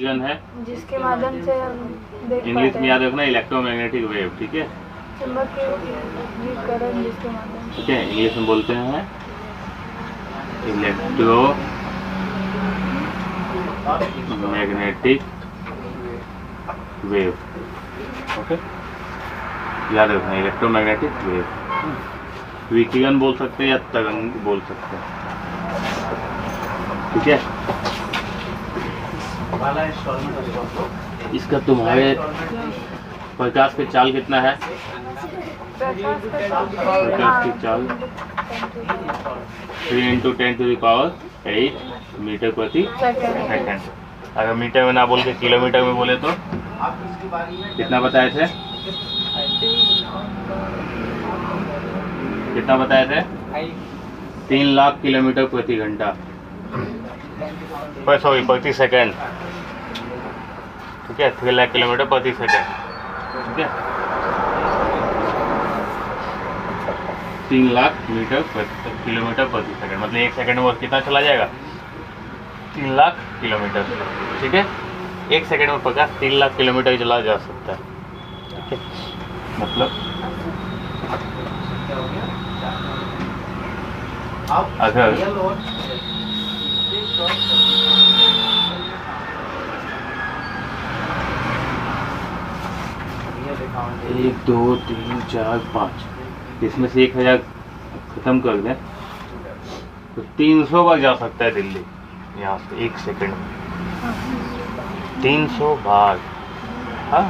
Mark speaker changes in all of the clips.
Speaker 1: विकिरण है
Speaker 2: जिसके माध्यम से हम देख पाते
Speaker 1: इंग्लिश में
Speaker 2: हैं।
Speaker 1: याद रखना इलेक्ट्रोमैग्नेटिक वेव, ठीक है।
Speaker 2: चुंबकीय विकिरण जिसके माध्यम से।
Speaker 1: ठीक है, इंग्लिश में बोलते हैं इलेक्ट्रो मैग्नेटिक वेव। ओके, याद रखना इलेक्ट्रोमैग्नेटिक वेव। विकिरण बोल सकते हैं या तरंग बोल सकते हैं, ठीक है। इसका तुम्हारे प्रकाश की चाल कितना है? प्रकाश की चाल 3 × 10⁸ मीटर प्रति सेकंड। अगर मीटर में ना बोल के किलोमीटर में बोले तो कितना बताए थे? कितना बताए थे? 3 लाख किलोमीटर प्रति घंटा, सॉरी प्रति सेकंड, ठीक है। 3 लाख किलोमीटर प्रति सेकंड, ठीक है। 3 लाख किलोमीटर प्रति सेकंड, मतलब 1 सेकंड में कितना चला जाएगा? 3 लाख किलोमीटर, ठीक है। 1 सेकंड में प्रकाश 3 लाख किलोमीटर चला जा सकता है, ठीक है। मतलब अगर 1 2 3 4 5 इसमें से 1000 खत्म कर दें तो 300 बार जा सकता है दिल्ली यहाँ से 1 सेकंड में। 300 बार, हाँ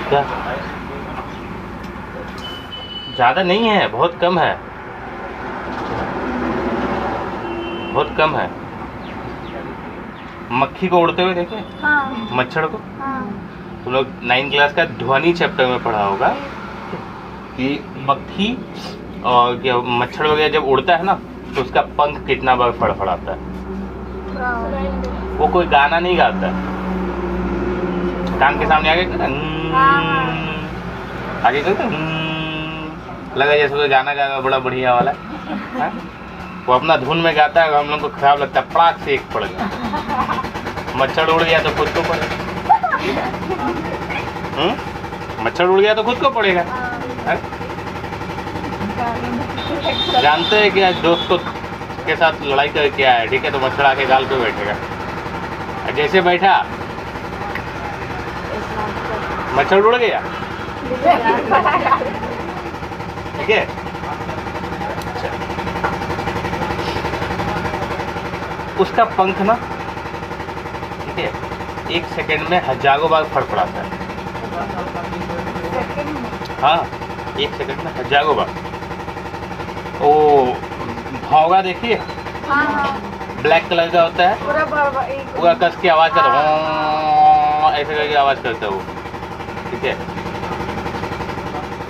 Speaker 1: क्या ज़्यादा नहीं है, बहुत कम है, बहुत कम है। मक्खी को उड़ते हुए देखे?
Speaker 2: हाँ।
Speaker 1: मच्छर को?
Speaker 2: हाँ।
Speaker 1: तुम लोग 9 क्लास का ध्वनि चैप्टर में पढ़ा होगा कि मक्खी और क्या मच्छर वगैरह जब उड़ता है ना तो उसका पंख कितना बार फड़फड़ाता है। वो कोई गाना नहीं गाता है, कान के सामने आगे आगे करता लगा जैसे कोई गाना गाएगा बड़ा बढ़िया वाला है? वो अपना धुन में गाता है, हम लोग को खराब लगता है, पड़ाक से एक पड़ गया। मच्छर उड़ गया तो खुद को पड़ेगा, मच्छर उड़ गया तो खुद को पड़ेगा। जानते हैं कि आज दोस्त को के साथ लड़ाई करके आया है, ठीक है, तो मच्छर आके गाल पे बैठेगा, जैसे बैठा मच्छर उड़ गया, ठीक है। उसका पंख ना, ठीक है, 1 सेकंड में हजारों बार फड़फड़ाता है। हाँ, 1 सेकंड में हजारों बार। ओ भौंगा देखिए, ब्लैक कलर का होता है, पूरा कस की आवाज़ करता है, ऐसे करके आवाज़ करता है वो, ठीक है।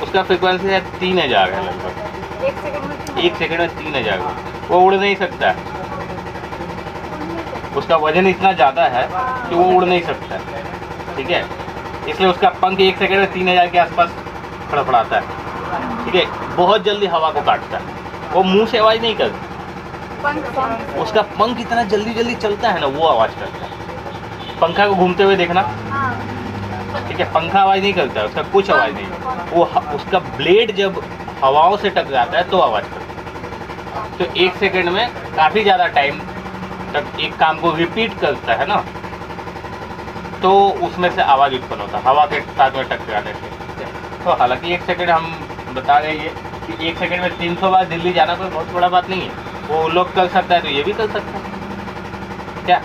Speaker 1: उसका फ्रिक्वेंसी है 3000 है लगभग, 1 सेकंड में 3000। वो उड़ नहीं सकता है, उसका वजन इतना ज़्यादा है कि वो उड़ नहीं सकता है, ठीक है। इसलिए उसका पंख 1 सेकंड में 3000 के आसपास फड़फड़ाता है, ठीक है। बहुत जल्दी हवा को काटता है, वो मुंह से आवाज़ नहीं करता, उसका पंख इतना जल्दी जल्दी चलता है ना, वो आवाज़ करता है। पंखा को घूमते हुए देखना, ठीक है, पंखा आवाज़ नहीं करता है, उसका कुछ आवाज़ नहीं, वो उसका ब्लेड जब हवाओं से टकराता है तो आवाज़ करता है। तो 1 सेकंड में काफ़ी ज़्यादा टाइम तक एक काम को रिपीट करता है ना, तो उसमें से आवाज़ उत्पन्न होता है हवा के साथ में टकराने से। तो हालांकि 1 सेकंड हम बता रहे हैं कि 1 सेकंड में 300 बार दिल्ली जाना कोई बहुत बड़ा बात नहीं है, वो लोग कर सकता है तो ये भी कर सकता है, क्या,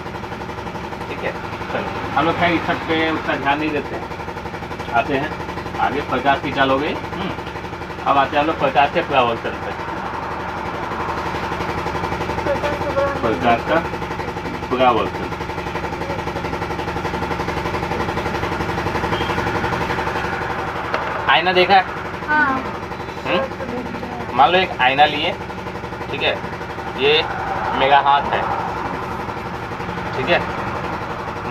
Speaker 1: ठीक है। हम लोग खैर इस सब पे उतना ध्यान नहीं देते हैं, आते हैं आगे। प्रकाश की चाल हो गई, अब आते हैं हम लोग प्रकाश से परावर्तन पर। प्रकाश का परावर्तन, आईना देखा है? मान लो एक आईना लिए, ठीक है, ये मेरा हाथ है, ठीक है।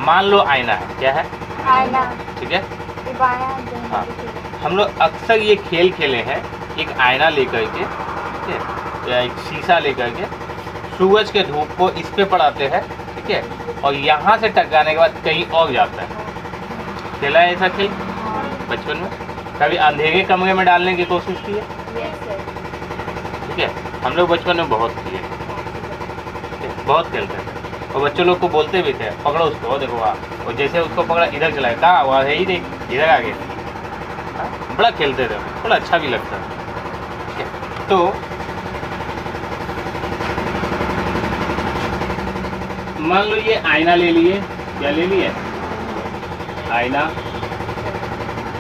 Speaker 1: मान लो आईना है, क्या है? आईना, ठीक है। हाँ, हम लोग अक्सर ये खेल खेले हैं, एक आईना लेकर के, ठीक है, या एक शीशा लेकर के सूरज के धूप को इस पे पड़ाते हैं, ठीक है, और यहाँ से टकराने के बाद कहीं और जाता है। खेला है ऐसा खेल बचपन में? कभी अंधेरे कमरे में डालने की कोशिश की है? ठीक है, हम लोग बचपन में बहुत किए, बहुत खेलते थे और बच्चों लोग को बोलते भी थे पकड़ो उसको, देखो वहाँ, और जैसे उसको पकड़ा इधर चला गया, कहाँ वहाँ है ही नहीं, इधर आ गया। बड़ा खेलते थे, बड़ा अच्छा भी लगता था। ठीक है, तो मान लो ये आईना ले लिए, क्या ले लिए? आईना,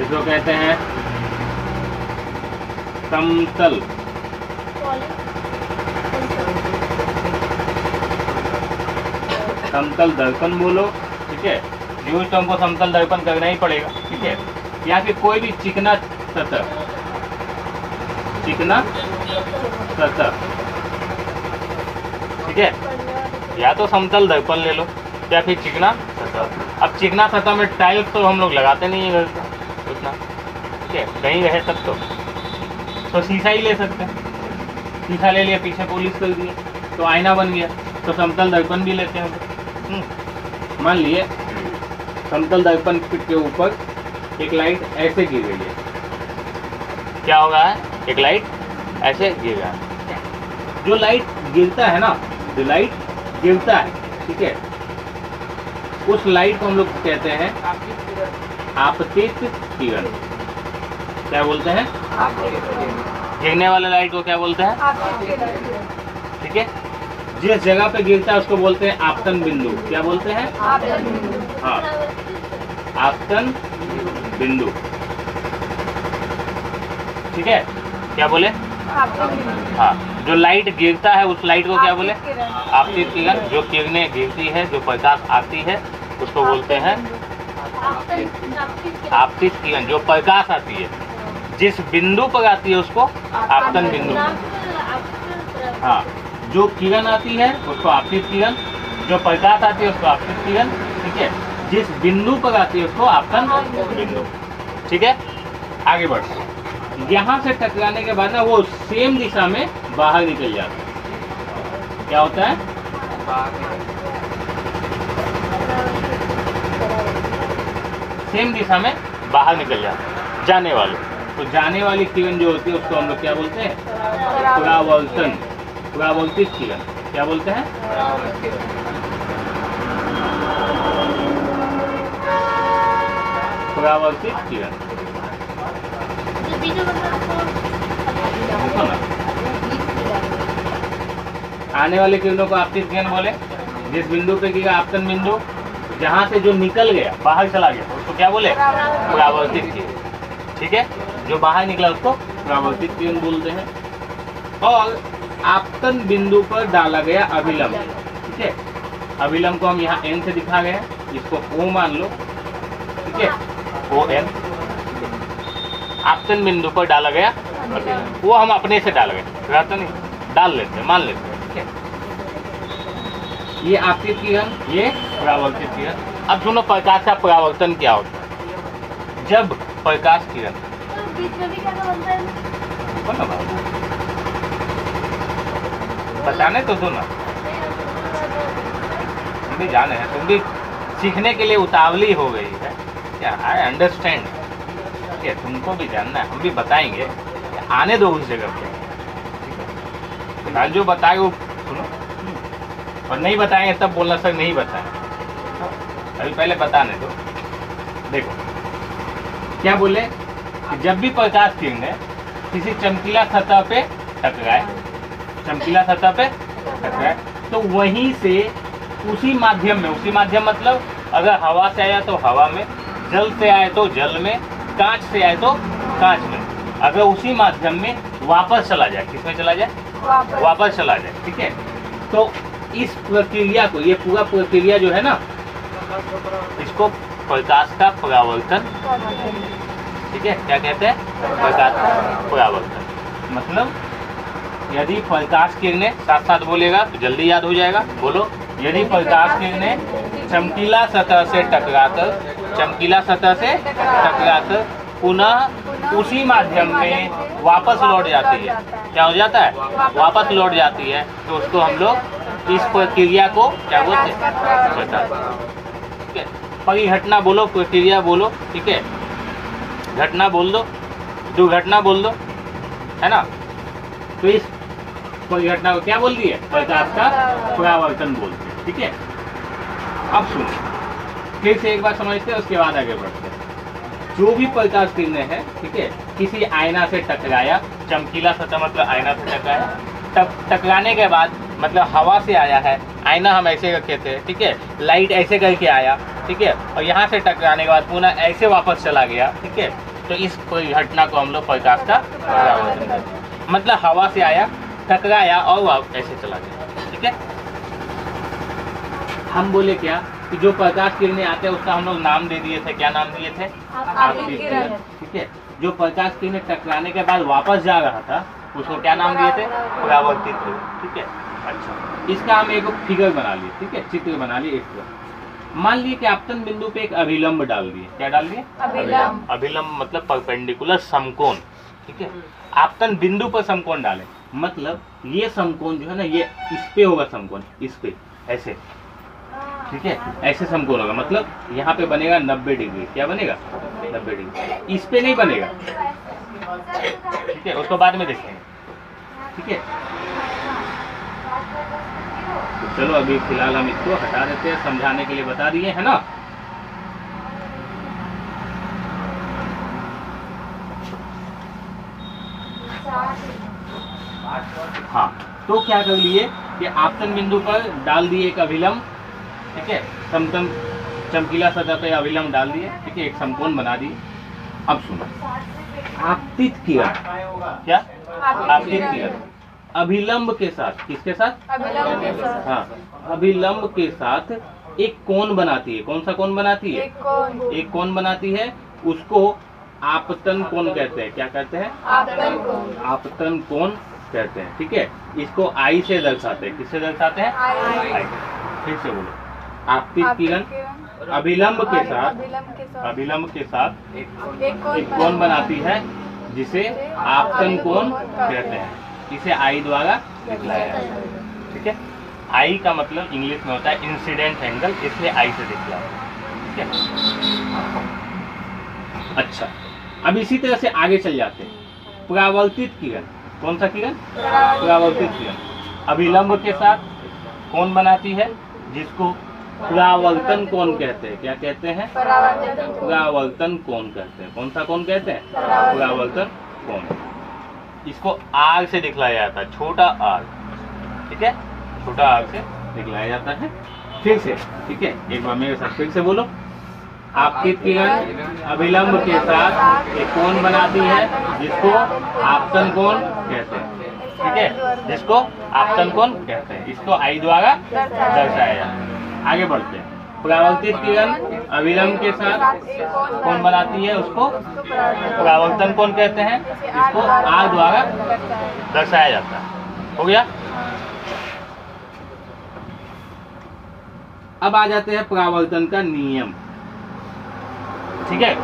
Speaker 1: इसको कहते हैं समतल। समतल दर्पण बोलो, ठीक है, यूज तो हमको समतल दर्पण करना ही पड़ेगा, ठीक है, या फिर कोई भी चिकना सतह, चिकना सतह, ठीक है, या तो समतल दर्पण ले लो या फिर चिकना सतह। अब चिकना सतह में टाइल्स तो हम लोग लगाते नहीं है घर पे उतना, ठीक है, कहीं रहे तब तो शीशा ही ले सकते हैं। शीशा ले लिया, पीछे पॉलिश कर दिए तो आईना बन गया। तो समतल दर्पण भी लेते हैं। मान लिए समतल दर्पण के ऊपर एक लाइट ऐसे गिर रही है, क्या होगा? एक लाइट ऐसे गिर रहा है। जो लाइट गिरता है ना, जो लाइट गिरता है, ठीक है, उस लाइट को हम लोग कहते हैं आपतित किरण। क्या बोलते हैं? गिरने वाले लाइट को क्या बोलते हैं? ठीक है, जिस जगह पे गिरता है उसको बोलते हैं आपतन बिंदु। क्या बोलते हैं? हाँ, आपतन बिंदु। ठीक है, क्या बोले? हाँ, जो लाइट गिरता है उस लाइट को क्या बोले? आपतित किरण। जो किरणें गिरती है, जो प्रकाश आती है, उसको बोलते हैं आपतित किरण। जो प्रकाश आती है, जिस बिंदु पर आती है उसको आपतन बिंदु। हाँ, जो किरण आती है उसको आपतित किरण, जो प्रकाश आती है उसको आपतित किरण, ठीक है, जिस बिंदु पर आती है उसको आपतन बिंदु। ठीक है, आगे बढ़ते। यहाँ से टकराने के बाद ना वो सेम दिशा में बाहर निकल जाता है। क्या होता है? सेम दिशा में बाहर निकल जाता है, जाने वाले। तो जाने वाली किरण जो होती है उसको हम लोग क्या बोलते हैं? परावर्तन, परावर्तित किरण। क्या बोलते हैं? परावर्तित किरण। आने वाले किरणों को आपतित किरण बोले। जिस बिंदु पे गिरा आपतन बिंदु, जहाँ से जो निकल गया, बाहर चला गया, उसको क्या बोले? परावर्तित किरण। ठीक है, जो बाहर निकला उसको परावर्तित किरण बोलते हैं। और आपतन बिंदु पर डाला गया अभिलंब, ठीक है, अभिलंब को हम यहाँ N से दिखा गए हैं, इसको O मान लो, ठीक है, ON। आपतन बिंदु पर डाला गया अभिलंब, वो हम अपने से डाल गए, रहता नहीं, डाल लेते हैं, मान लेते हैं, ठीक है। ये आपतित किरण, ये परावर्तित किरण। अब सुनो, प्रकाश का परावर्तन क्या होता है? जब प्रकाश किरण बताने तो दो ना, तुम भी जाने हैं, तुम भी सीखने के लिए उतावली हो गई है क्या? आई अंडरस्टैंड, ठीक है, तुमको भी जानना है, हम भी बताएंगे, आने दो उस जगह पे, ठीक है। जो बताए वो सुनो, और नहीं बताएंगे तब बोलना सर नहीं बताएं, अभी पहले बताने दो। देखो क्या बोले, जब भी प्रकाश किरणें किसी चमकीला सतह पे टकराए, चमकीला सतह पे टकराए, तो वहीं से उसी माध्यम में, उसी माध्यम मतलब अगर हवा से आया तो हवा में, जल से आए तो जल में, कांच से आए तो कांच में, अगर उसी माध्यम में वापस चला जाए, किसमें चला जाए? वापस चला जाए, ठीक है। तो इस प्रक्रिया को, ये पूरा प्रक्रिया जो है ना, इसको प्रकाश का परावर्तन, ठीक है, क्या कहते हैं? प्रकाश का परावर्तन। मतलब यदि प्रकाश किरणें, साथ साथ बोलेगा तो जल्दी याद हो जाएगा, बोलो। यदि प्रकाश किरणें चमकीला सतह से टकराकर, चमकीला सतह से टकराकर पुनः उसी माध्यम में वापस लौट जाती है, क्या हो जाता है? वापस लौट जाती है, तो उसको हम लोग इस प्रक्रिया को क्या बोलते हैं? प्रकाश। ठीक है, परिघटना बोलो, प्रक्रिया बोलो, ठीक है, घटना बोल दो, दुर्घटना बोल दो, है ना। तो इस परिघटना को क्या बोल दिए? प्रकाश का परावर्तन बोलते हैं। ठीक है, अब सुनो फिर से एक बार समझते हैं, उसके बाद आगे बढ़ते हैं। जो भी प्रकाश किरणें हैं, ठीक है, किसी आईना से टकराया, चमकीला सतह मतलब आईना से टकराया, तब टकराने के बाद मतलब हवा से आया है, आईना हम ऐसे रखे थे, ठीक है, लाइट ऐसे करके आया, ठीक है, और यहाँ से टकराने के बाद पुनः ऐसे वापस चला गया, ठीक है, तो इस घटना को हम लोग प्रकाश का परावर्तन कहते हैं। मतलब हवा से आया, टकराया और वह ऐसे चला गया। ठीक है, हम बोले क्या कि जो प्रकाश किरणें आते हैं उसका हम लोग नाम दे दिए थे। क्या नाम दिए थे? आपतित किरण। ठीक है, जो प्रकाश किरणें टकराने के बाद वापस जा रहा था उसको क्या नाम दिए थे? परावर्तित किरण। ठीक है, अच्छा, इसका हम एक फिगर बना लिए, ठीक है, चित्र बना लिए। एक मान लिए कि आपतन बिंदु पे एक अभिलंब डाल दिए। क्या डाल दिए? अभिलंब। अभिलंब मतलब परपेंडिकुलर, समकोण। ठीक है, आपतन बिंदु पर समकोण डालें, मतलब ये समकोण जो है ना, ये इस पे होगा समकोण, इस पे ऐसे, ठीक है, ऐसे समकोण होगा, मतलब यहाँ पे बनेगा 90 डिग्री। क्या बनेगा? 90 डिग्री। इस पे नहीं बनेगा, ठीक है, उसको बाद में देखेंगे। ठीक है, तो चलो अभी फिलहाल हम इसको हटा देते हैं, समझाने के लिए बता दिए, है ना। हाँ, तो क्या कर लिए कि आपतन बिंदु पर डाल दिए एक अभिलंब, ठीक है, समतल चमकीला सतह पे अभिलंब डाल दिए, ठीक है, एक समकोण बना दिए। अब सुनो, आपतित किरण, क्या? आपतित किरण अभिलंब के साथ, किसके साथ?
Speaker 2: अभिलंब के साथ।
Speaker 1: हाँ, अभिलंब के साथ एक कोण बनाती है। कौन सा कोण बनाती है? एक कोण बनाती है, उसको आपतन कोण कहते हैं। क्या कहते हैं?
Speaker 2: आपतन कोण।
Speaker 1: आपतन कोण कहते हैं। ठीक है, इसको आई से दर्शाते हैं। किससे दर्शाते हैं? आई। फिर से बोलो, आपतित किरण अभिलंब के साथ एक कोण बनाती है जिसे आपतन कोण कहते हैं। इसे आई द्वारा दिखलाया जाता है। ठीक है, आई का मतलब इंग्लिश में होता है इंसिडेंट एंगल, इसलिए आई से दिखलाया। ठीक है, अच्छा, अब इसी तरह से आगे चल जाते हैं। परावर्तित किरण, कौन सा किरण? परावर्तित किरण अभिलंब के साथ कोण बनाती है जिसको परावर्तन कोण कहते हैं। क्या कहते हैं? परावर्तन कोण कहते हैं। कौन सा कोण कहते हैं? परावर्तन कोण। इसको आर से दिखलाया जाता है, छोटा आर। ठीक है, छोटा आर से दिखलाया जाता है। फिर से, ठीक है, एक बार मेरे साथ फिर से बोलो, आपतित किरण अभिलंब के साथ एक कोण बनाती है जिसको आपतन कोण कहते हैं। ठीक है, जिसको आपतन कोण कहते हैं, इसको आई द्वारा दर्शाया जाता है। आगे बढ़ते हैं। परावर्तित किरण अभिलंब के साथ कोण बनाती है, उसको परावर्तन कोण कहते हैं, इसको आर द्वारा दर्शाया जाता है। हो गया। अब आ जाते हैं परावर्तन का नियम। ठीक है,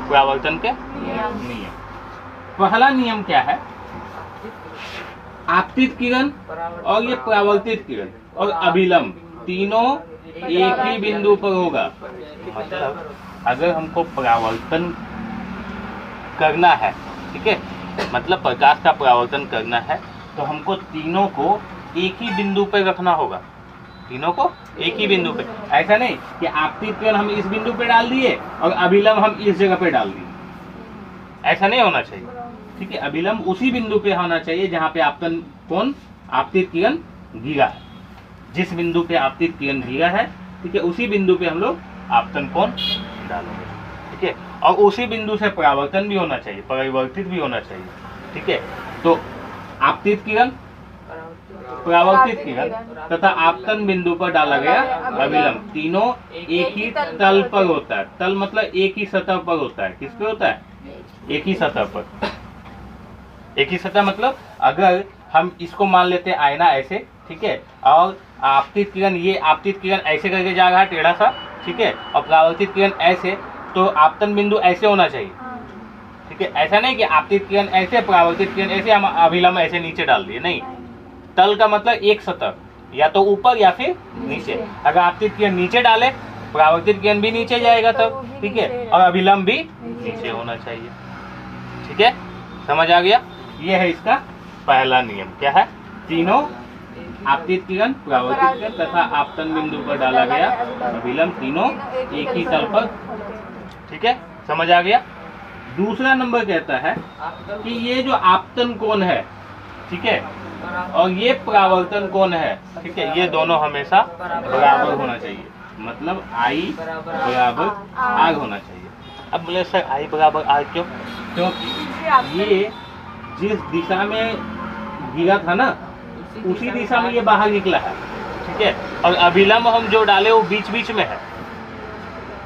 Speaker 1: परावर्तन के नियम। पहला नियम क्या है? आपतित किरण और ये परावर्तित किरण और अभिलंब तीनों एक ही बिंदु पर होगा। मतलब अगर हमको परावर्तन करना है, ठीक है, मतलब प्रकाश का परावर्तन करना है, तो हमको तीनों को एक ही बिंदु पर रखना होगा। तीनों को एक ही बिंदु पे, ऐसा नहीं कि आपतित किरण हम इस बिंदु पे डाल दिए और अभिलंब हम इस जगह पे डाल दिए, ऐसा नहीं होना चाहिए। ठीक है, अभिलंब उसी बिंदु पे होना चाहिए जहाँ पे आपतन कोण आपतित किरण गिरा है। जिस बिंदु पे आपतित किरण गिरा है, ठीक है, उसी बिंदु पे हम लोग आपतन कोण डालेंगे। ठीक है, और उसी बिंदु से परावर्तन भी होना चाहिए, परिवर्तित भी होना चाहिए। ठीक है, तो आपतित किरण, परावर्तित किरण तथा आपतन बिंदु पर डाला गया अभिलंब तीनों एक ही तल पर होता है। तल मतलब एक ही सतह पर होता है। किस पे होता है? एक ही सतह पर। एक ही सतह मतलब अगर हम इसको मान लेते हैं आईना ऐसे, ठीक है, और आपतित किरण, ये आपतित किरण ऐसे करके जा रहा है टेढ़ा सा, ठीक है, और परावर्तित किरण ऐसे, तो आपतन बिंदु ऐसे होना चाहिए। ठीक है, ऐसा नहीं कि आपतित किरण ऐसे, परावर्तित किरण ऐसे, हम अभिलंब ऐसे नीचे डाल दिए, नहीं, तल का मतलब एक सतह, या तो ऊपर या फिर नीचे। अगर आपतित किरण नीचे डाले, परावर्तित किरण भी नीचे जाएगा तब, ठीक है। और अभिलंब भी नीचे होना चाहिए, ठीक है। समझ आ गया? ये है इसका पहला नियम। क्या है? तीनों आपतित किरण, परावर्तित किरण तथा आपतन बिंदु पर डाला गया अभिलंब तीनों एक ही तल पर, ठीक है। समझ आ गया? दूसरा नंबर कहता है कि ये जो आपतन कोण है, ठीक है, और ये परावर्तन कोण है, ठीक है, ये दोनों हमेशा बराबर होना चाहिए। मतलब I बराबर R होना चाहिए। अब बोले सर I बराबर R क्यों? क्योंकि ये जिस दिशा में गिरा था ना, उसी दिशा में ये बाहर निकला है, ठीक है। और अभिलंब हम जो डाले वो बीच बीच में है,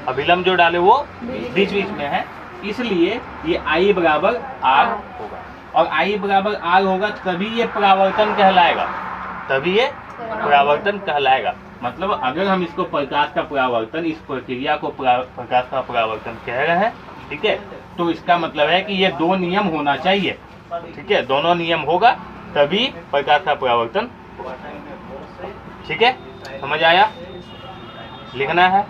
Speaker 1: अभिलंब जो डाले वो बीच बीच में है, इसलिए ये I बराबर R होगा। और I बराबर R होगा तभी ये परावर्तन कहलाएगा, तभी ये परावर्तन कहलाएगा। मतलब अगर हम इसको प्रकाश का परावर्तन, इस प्रक्रिया को प्रकाश का परावर्तन कह रहे हैं, ठीक है, तो इसका मतलब है कि ये दो नियम होना चाहिए, ठीक है। दोनों नियम होगा तभी प्रकाश का परावर्तन होगा, ठीक है। समझ आया? लिखना है,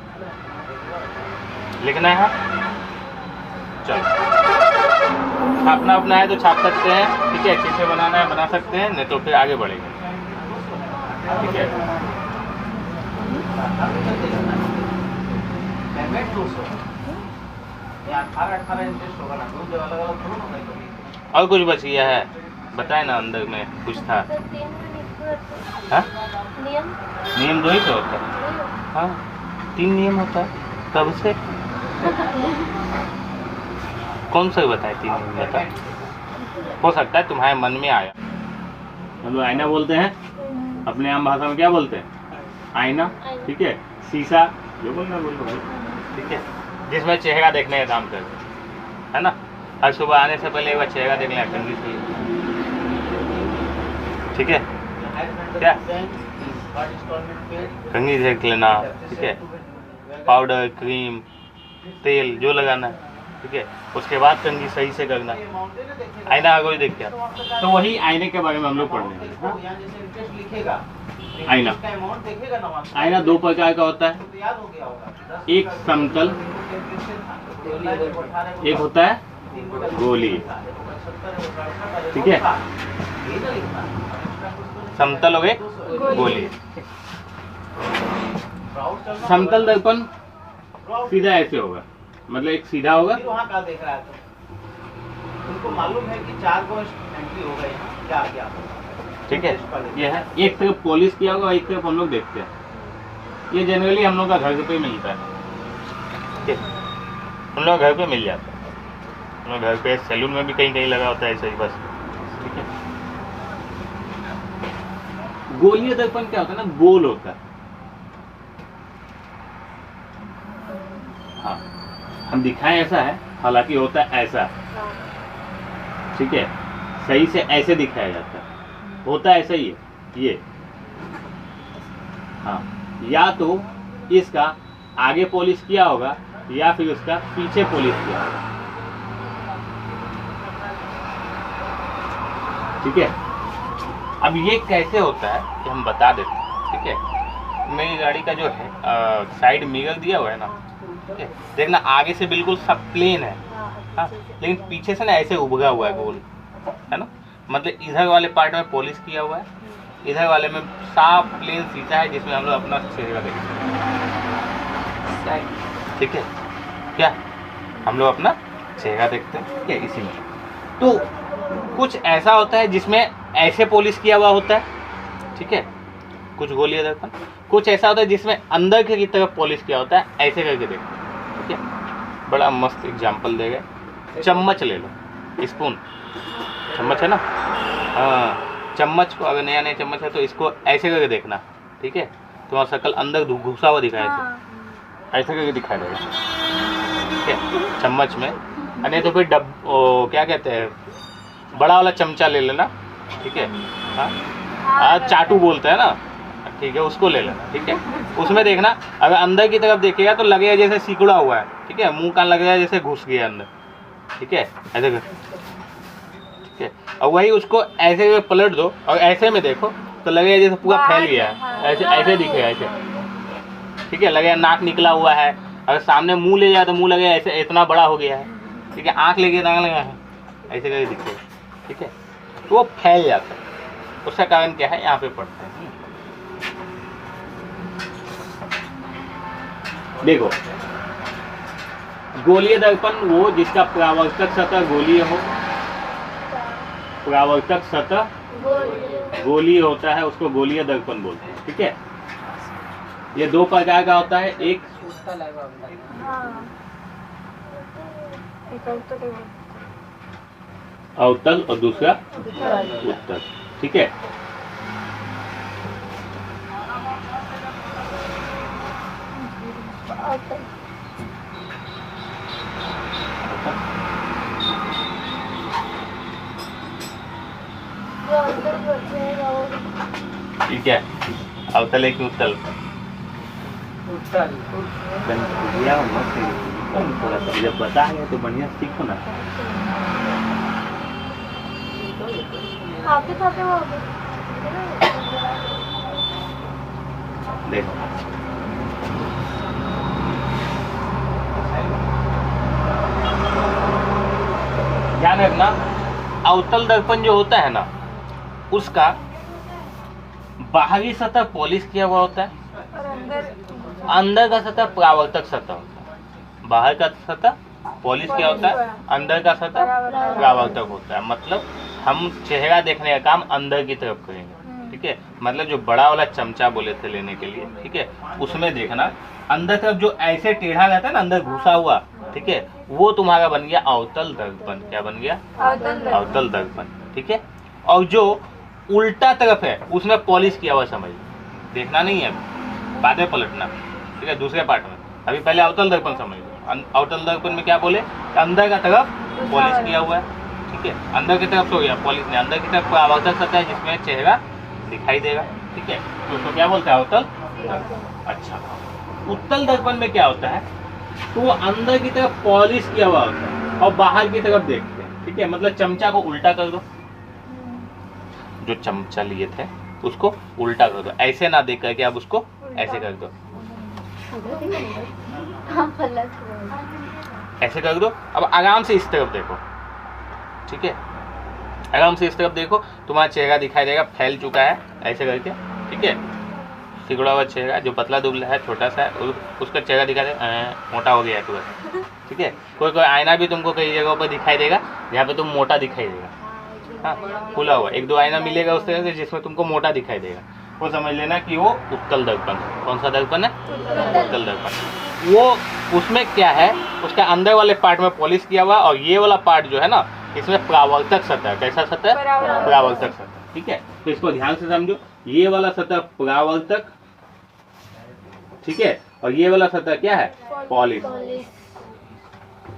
Speaker 1: लिखना है। चलो, छापना अपना है तो छाप सकते हैं, ठीक है। अच्छे से बनाना है बना सकते हैं, नहीं तो फिर आगे बढ़ेंगे, ठीक है। और कुछ बच गया है? बताए ना, अंदर में कुछ था। हाँ? नियम 2 ही तो होता है। हाँ, 3 नियम होता है। कब से? कौन सा बताए 3 नियम? बता। हो सकता है तुम्हारे मन में आया। मतलब आईना बोलते हैं, अपने आम भाषा में क्या बोलते हैं? आईना, ठीक है। शीशा, जो बोलना बोलो भाई, ठीक है, जिसमें चेहरा देखने का काम करते हैं, है ना। हर सुबह आने से पहले एक बार चेहरा देख लें, कंघी से, ठीक है। क्या? कंघी देख लेना, ठीक है। पाउडर, क्रीम, तेल जो लगाना है, ठीक है, उसके बाद कंघी सही से करना। आईना आगे देख क्या, तो वही आईने के बारे में हम लोग पढ़ने हैं। आईना, आईना 2 प्रकार का होता है, एक समतल, एक होता है गोलीय, ठीक है। समतल और एक गोलीय। समतल दर्पण सीधा ऐसे होगा, मतलब एक सीधा होगा।
Speaker 3: उनको मालूम है कि 4 को एंट्री होगा यहाँ, क्या क्या,
Speaker 1: ठीक है। ये है, एक तरफ पॉलिश किया होगा, एक तरफ हम लोग देखते हैं। ये जनरली हम लोग का घर पे मिलता है, ठीक है, हम लोग घर पे मिल जाता है। हम लोग घर पे सैलून में भी कहीं कहीं लगा होता है ऐसे ही बस, ठीक है। गोलीय दर्पण क्या होता है ना, गोल होता है। हाँ, हम दिखाएं ऐसा है, हालांकि होता है ऐसा, ठीक है। सही से ऐसे दिखाया जाता है, होता ऐसा ही है ये। हाँ, या तो इसका आगे पॉलिश किया होगा या फिर उसका पीछे पॉलिश किया होगा, ठीक है। अब ये कैसे होता है कि हम बता देते हैं, ठीक है। मेरी गाड़ी का जो है साइड मिरर दिया हुआ है ना, ठीक है, देखना आगे से बिल्कुल सब प्लेन है, हाँ, लेकिन पीछे से ना ऐसे उभरा हुआ है गोल, है ना। मतलब इधर वाले पार्ट में पॉलिश किया हुआ है, इधर वाले में साफ प्लेन शीशा है जिसमें हम लोग अपना चेहरा देखते हैं, ठीक है। क्या हम लोग अपना चेहरा देखते हैं, क्या इसी में। तो कुछ ऐसा होता है जिसमें ऐसे पॉलिश किया हुआ होता है, ठीक है, कुछ गोलीय दर्पण। कुछ ऐसा होता है जिसमें अंदर की तरफ पॉलिश किया होता है, ऐसे करके देखते हैं, ठीक है। बड़ा मस्त एग्जाम्पल दे गए। चम्मच ले लो, स्पून, चम्मच है ना, हाँ, चम्मच को अगर नया नया चम्मच है तो इसको ऐसे करके देखना, ठीक है। तुम्हारा शक्ल अंदर घुसा हुआ दिखाए तो ऐसे करके दिखाई देगा, ठीक है, चम्मच में। नहीं तो फिर क्या कहते हैं, बड़ा वाला चमचा ले लेना, ठीक है। हाँ, चाटू बोलते हैं ना, ठीक है, उसको ले लेना, ठीक है। उसमें देखना अगर अंदर की तरफ देखेगा तो लगेगा जैसे सिकुड़ा हुआ है, ठीक है, मुंह कान लगेगा जैसे घुस गया अंदर, ठीक है, ऐसे, ठीक है। और वही उसको ऐसे पलट दो और ऐसे में देखो तो लगेगा जैसे पूरा फैल गया है,
Speaker 2: हाँ,
Speaker 1: ऐसे ऐसे दिखेगा ऐसे, ठीक है। लगेगा नाक निकला हुआ है, अगर सामने मुंह ले जाए तो मुंह लगेगा ऐसे इतना बड़ा हो गया है, ठीक है। आँख लेके नाक लगा है ऐसे करके दिखेगा, ठीक है। तो वो फैल जाता है, उसका कारण क्या है यहाँ पे पढ़ते हैं। देखो, गोलीय दर्पण वो जिसका परावर्तक सतह गोलीय हो, परावर्तक सतह गोलीय होता है, उसको गोलीय दर्पण बोलते हैं, ठीक है। ये दो प्रकार का होता है, एक
Speaker 2: हाँ, एक अवतल है।
Speaker 1: अवतल और दूसरा उत्तल, ठीक है।
Speaker 2: अवतल। जो अवतल बचेगा वो
Speaker 1: ठीक है, अवतल है कि उत्तल? थोड़ा सा जब बता है तो बढ़िया सीखो ना।
Speaker 2: खाते खाते वो
Speaker 1: देखो, ध्यान रखना, अवतल दर्पण जो होता है ना, उसका बाहरी सतह पॉलिश किया हुआ होता है,
Speaker 2: और
Speaker 1: अंदर का सतह परावर्तक सतह होता है। बाहर का सतह पॉलिश क्या होता है, अंदर का सतह परावर्तक होता है। मतलब हम चेहरा देखने का काम अंदर की तरफ करेंगे, ठीक है। मतलब जो बड़ा वाला चमचा बोले थे लेने के लिए, ठीक है, उसमें देखना अंदर तरफ जो ऐसे टेढ़ा रहता है ना, अंदर घुसा हुआ, ठीक है, वो तुम्हारा बन गया अवतल दर्पण। क्या बन गया? अवतल दर्पण, ठीक है। और जो उल्टा तरफ है उसमें पॉलिश किया हुआ समझ, देखना नहीं है, बाद में पलटना, ठीक है, दूसरे पार्ट में। अभी पहले अवतल दर्पण समझ लो। अवतल दर्पण में क्या बोले, अंदर का तरफ पॉलिश किया हुआ है, ठीक है। अंदर की तरफ हो गया पॉलिश नहीं, अंदर की तरफ परावर्तक सतह है जिसमें चेहरा दिखाई देगा, ठीक है। तो उसको क्या बोलते हैं? अवतल दर्पण। अच्छा, उत्तल दर्पण में क्या होता है, तो वो अंदर की तरफ पॉलिश किया हुआ होता है और बाहर की तरफ देखते हैं, ठीक है। मतलब चमचा को उल्टा कर दो, जो चमचा लिए थे उसको उल्टा कर दो, ऐसे ना देख करके आप उसको ऐसे कर दो, ऐसे कर दो। अब आराम से इस तरफ देखो, ठीक है, आराम से इस तरफ देखो, तुम्हारा चेहरा दिखाई देगा, फैल चुका है ऐसे करके, ठीक है। सिकुड़ा हुआ चेहरा, जो पतला दुबला है, छोटा सा है, उसका चेहरा दिखाई देगा, मोटा हो गया है तुरंत, ठीक है। कोई कोई आईना भी तुमको कई जगहों पर दिखाई देगा जहाँ पे तुम मोटा दिखाई देगा, हाँ, खुला हुआ। एक दो आईना मिलेगा उस तरह से जिसमें तुमको मोटा दिखाई देगा, वो समझ लेना कि वो उत्तल दर्पण है। कौन सा दर्पण है? उत्तल दर्पण। वो उसमें क्या है, उसका अंदर वाले पार्ट में पॉलिश किया हुआ, और ये वाला पार्ट जो है ना, इसमें परावर्तक सतह। कैसा सतह? परावर्तक सतह, ठीक है। तो इसको ध्यान से समझो, ये वाला सतह परावर्तक, ठीक है, और ये वाला सतह क्या है? पॉलिश,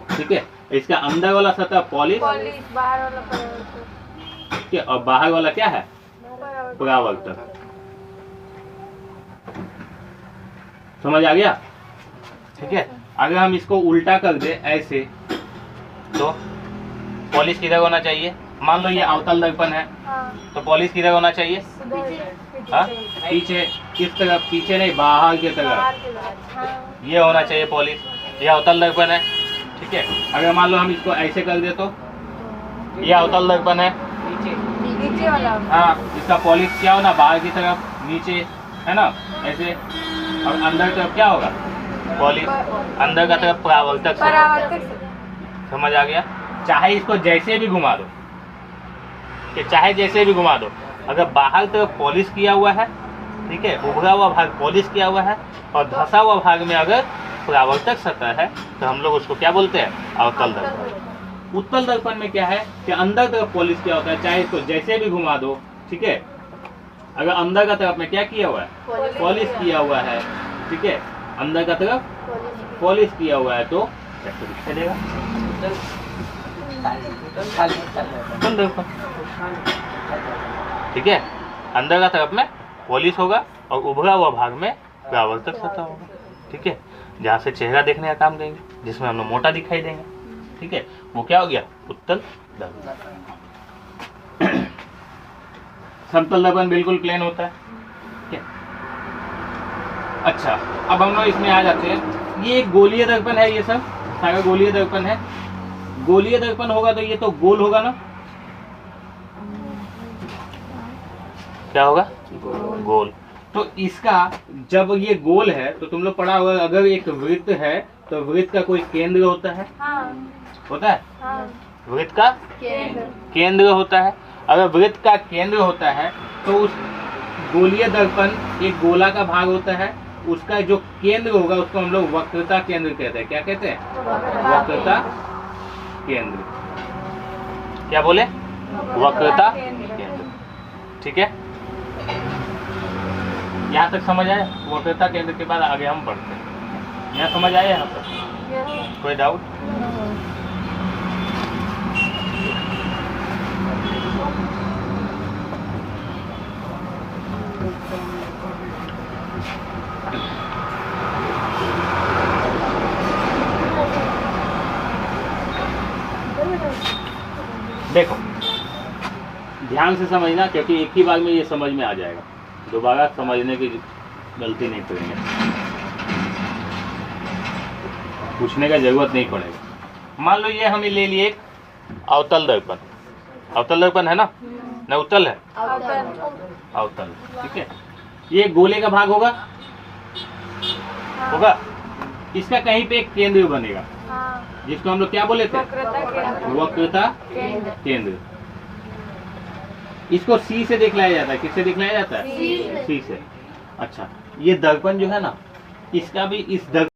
Speaker 1: ठीक है। इसका अंदर वाला सतह पॉलिश,
Speaker 2: बाहर वाला परावर्तक,
Speaker 1: ठीक है, और बाहर वाला क्या है? परावर्तक। समझ आ गया? ठीक है। अगर हम इसको उल्टा कर दे ऐसे, तो पॉलिश किधर होना चाहिए? मान लो ये अवतल दर्पण है, तो पॉलिश किधर होना चाहिए? हाँ, पीछे। किस तरफ? पीछे नहीं, बाहर की तरफ ये होना चाहिए पॉलिश। ये अवतल दर्पण है, ठीक है। अगर मान लो हम इसको ऐसे कर दे तो ये अवतल दर्पण है,
Speaker 2: नीचे वाला,
Speaker 1: हाँ, इसका पॉलिश क्या होना? बाहर की तरफ, नीचे, है ना, ऐसे। और अंदर तरफ क्या होगा? पॉलिश। अंदर का तरफ परावर्तक। समझ आ गया? चाहे इसको जैसे भी घुमा दो, कि चाहे जैसे भी घुमा दो, अगर बाहर तरफ पॉलिश किया हुआ है, ठीक है, उभरा हुआ भाग पॉलिश किया हुआ है, और धंसा हुआ भाग में अगर परावर्तक सतह है, तो हम लोग उसको क्या बोलते हैं? अवतल दर्पण। उत्तल दर्पण में क्या है कि अंदर तरफ पॉलिश किया होता है, चाहे इसको जैसे भी घुमा दो, ठीक है। अगर अंदर का तरफ में क्या किया हुआ है? पॉलिश किया हुआ है, ठीक है, अंदर का तरफ पॉलिश किया हुआ है, तो ऐसे दिखाई देगा उत्तल दर्पण, ठीक है। अंदर का तरफ में पॉलिश होगा और उभरा हुआ भाग में परावर्तक सतह होगा, ठीक है, जहाँ से चेहरा देखने का काम करेंगे, जिसमें हम लोग मोटा दिखाई देंगे, ठीक है, वो क्या हो गया? उत्तल दर्पण। समतल दर्पण बिल्कुल प्लेन होता है। ठीक है। अच्छा, अब हम लोग इसमें आ जाते हैं। ये एक गोलीय दर्पण है, ये सब सारा गोलीय दर्पण है। गोलीय दर्पण होगा तो ये तो गोल होगा ना, क्या होगा? गोल। तो इसका जब ये गोल है तो तुम लोग पढ़ा होगा, अगर एक वृत्त है तो वृत्त का कोई केंद्र होता है, होता है? वृत्त का केंद्र होता है। अगर वृत्त का केंद्र होता है तो उस गोलीय दर्पण एक गोला का भाग होता है, उसका जो केंद्र होगा उसको हम लोग वक्रता केंद्र कहते हैं। क्या कहते हैं? वक्रता केंद्र। क्या बोले? वक्रता केंद्र। ठीक है, यहाँ तक समझ आया? वक्रता केंद्र के बाद आगे हम बढ़ते हैं। यहाँ समझ आया? यहाँ पर कोई डाउट? देखो ध्यान से समझना, क्योंकि एक ही बार में ये समझ में आ जाएगा, दोबारा समझने की गलती नहीं करेंगे, पूछने का जरूरत नहीं पड़ेगा। मान लो ये हमें ले लिए एक अवतल दर्पण। अवतल दर्पण है ना, न उत्तल है? अवतल। ठीक है, ये गोले का भाग होगा, होगा। इसका कहीं पे एक केंद्र बनेगा जिसको हम लोग क्या बोले थे? वक्रता केंद्र। इसको सी से दिखलाया जाता है। किससे दिखलाया जाता है? सी से। अच्छा, ये दर्पण जो है ना, इसका भी इस दर्पण